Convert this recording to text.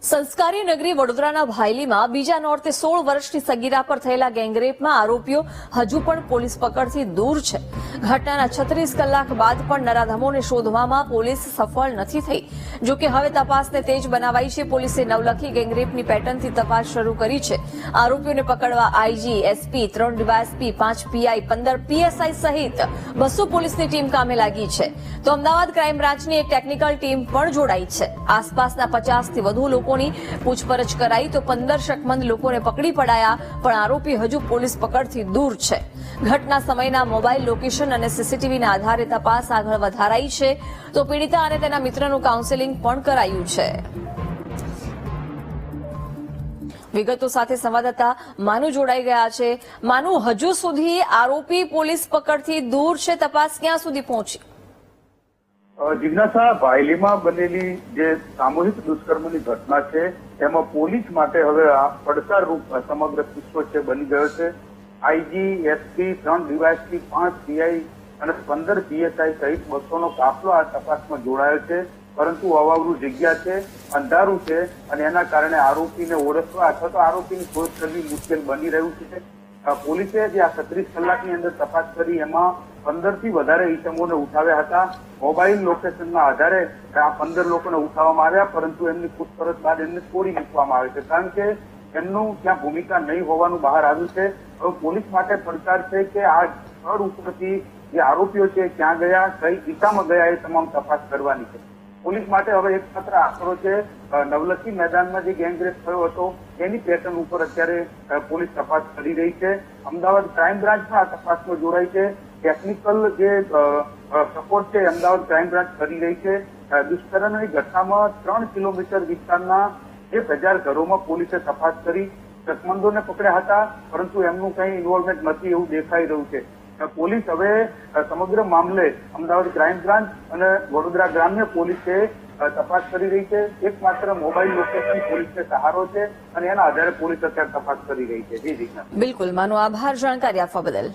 સંસ્કારી નગરી વડોદરાના ભાયલીમાં બીજા નોરતે 16 વર્ષની સગીરા પર થયેલા ગેંગરેપમાં આરોપીઓ હજુ પણ પોલીસ પકડથી દૂર છે. ઘટનાના 36 કલાક બાદ પણ નરાધમોને શોધવામાં પોલીસ સફળ નથી થઈ. જોકે હવે તપાસને તેજ બનાવાઈ છે. પોલીસે નવલખી ગેંગરેપની પેટર્નથી તપાસ શરૂ કરી છે. આરોપીઓને પકડવા IG, SP, 3 DYSP, 5 PI, 15 PSI સહિત 200 પોલીસની ટીમ કામે લાગી છે. તો અમદાવાદ ક્રાઇમ બ્રાન્ચની એક ટેકનિકલ ટીમ પણ જોડાઈ છે. આસપાસના 50થી વધુ લોકોની પૂછપરછ કરાઈ તો 15 શકમંદ લોકોને પકડી પડાયા, પણ આરોપી હજુ પોલીસ પકડથી દૂર છે. ઘટના સમયના મોબાઈલ લોકેશન અને સીસીટીવીના આધારે તપાસ આગળ વધારાઈ છે. તો પીડિતા અને તેના મિત્રનું કાઉન્સેલિંગ પણ કરાયું છે. વિગતો સાથે સંવાદદાતા માનુ જોડાઈ ગયા છે. માનુ, હજુ સુધી આરોપી પોલીસ પકડથી દૂર છે, તપાસ ક્યાં સુધી પહોંચી? જિજ્ઞાસા, ભાયલીમાં બનેલી જે સામૂહિક દુષ્કર્મની ઘટના છે એમાં પોલીસ માટે હવે આ પડકારરૂપ સમગ્ર કિસ્સો છે બની ગયો છે. આઈજી, એસપી, 3 ડીવાયએસપી, 5 પીઆઈ અને 15 પીએસઆઈ સહિત 200નો કાફલો આ તપાસમાં જોડાયો છે. પરંતુ અવાવરું જગ્યા છે, અંધારું છે અને એના કારણે આરોપીને ઓળખવા અથવા તો આરોપીની શોધ કરવી મુશ્કેલ બની રહ્યું છે. પોલીસે જે આ 36 કલાકની અંદર તપાસ કરી એમાં 15થી વધારે ઈસમોને ઉઠાવ્યા હતા. મોબાઈલ લોકેશનના આધારે આ 15 લોકોને ઉઠાવવામાં આવ્યા, પરંતુ એમની પૂછપરછ બાદ એમને છોડી મૂકવામાં આવે છે, કારણ કે એમનું ત્યાં ભૂમિકા નહીં હોવાનું બહાર આવ્યું છે. હવે પોલીસ માટે પડકાર છે કે આ સ્થળ ઉપરથી જે આરોપીઓ છે ક્યાં ગયા, કઈ દિશામાં ગયા, એ તમામ તપાસ કરવાની છે. પોલીસ માટે હવે એકમાત્ર આશરો છે નવલખી મેદાનમાં જે ગેંગરેપ થયો હતો એની પેટર્ન ઉપર અત્યારે પોલીસ તપાસ કરી રહી છે. અમદાવાદ ક્રાઇમ બ્રાન્ચ પણ આ તપાસમાં જોડાઈ છે. ટેકનિકલ જે સપોર્ટ છે અમદાવાદ ક્રાઇમ બ્રાન્ચ કરી રહી છે. દુષ્કર્મની ઘટનામાં 3 કિલોમીટર વિસ્તારના 1000 ઘરોમાં પોલીસે તપાસ કરી શકમંદોને પકડ્યા હતા, પરંતુ એમનું કંઈ ઇન્વોલ્વમેન્ટ નથી એવું દેખાઈ રહ્યું છે. પોલીસ હવે સમગ્ર મામલે અમદાવાદ ક્રાઇમ બ્રાન્ચ અને વડોદરા ગ્રામ્ય પોલીસે તપાસ કરી રહી છે. એકમાત્ર મોબાઈલ લોકેશન પોલીસને સહારો છે અને એના આધારે પોલીસ અત્યારે તપાસ કરી રહી છે. જી જી બિલકુલ માનો આભાર જાણકારી આપવા બદલ.